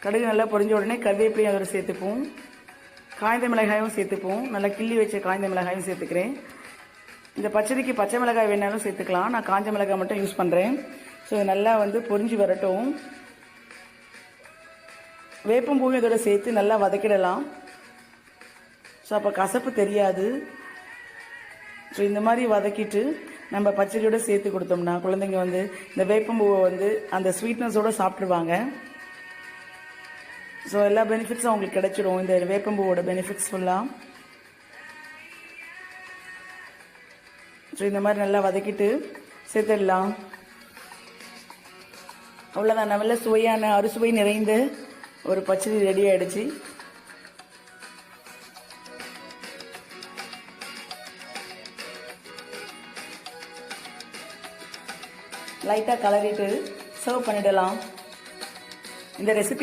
கடுகு நல்லா பொரிஞ்ச உடனே கருவேப்பிலையும் அதோட சேர்த்துப்போம். காய்ந்த மிளகாயும் சேர்த்துப்போம். நல்லா கிள்ளி வச்ச காய்ந்த மிளகாயும் சேர்த்துக்கிறேன். இந்த பச்சடிக்கு பச்சை மிளகாய் வேணாலும் சேர்த்துக்கலாம். நான் காஞ்ச மிளகாய் மட்டும் யூஸ் பண்ணுறேன். ஸோ நல்லா பொரிஞ்சு வரட்டும். வேப்பம்பூவும் இதோட சேர்த்து நல்லா வதக்கிடலாம். ஸோ அப்போ கசப்பு தெரியாது. ஸோ இந்த மாதிரி வதக்கிட்டு நம்ம பச்சடியோட சேர்த்து கொடுத்தோம்னா குழந்தைங்க இந்த வேப்பம்பூவை அந்த ஸ்வீட்னஸோடு சாப்பிட்ருவாங்க. ஸோ எல்லா பெனிஃபிட்ஸும் அவங்களுக்கு கிடைச்சிடும், இந்த வேப்பம்பூவோட பெனிஃபிட்ஸ் ஃபுல்லாக. ஸோ இந்த மாதிரி நல்லா வதக்கிட்டு சேர்த்துடலாம். அவ்வளோதான், நல்ல சுவையான அறுசுவை நிறைந்த ஒரு பச்சடி ரெடி ஆகிடுச்சு. லைட்டாக கலரிட்டு சர்வ் பண்ணிடலாம். இந்த ரெசிபி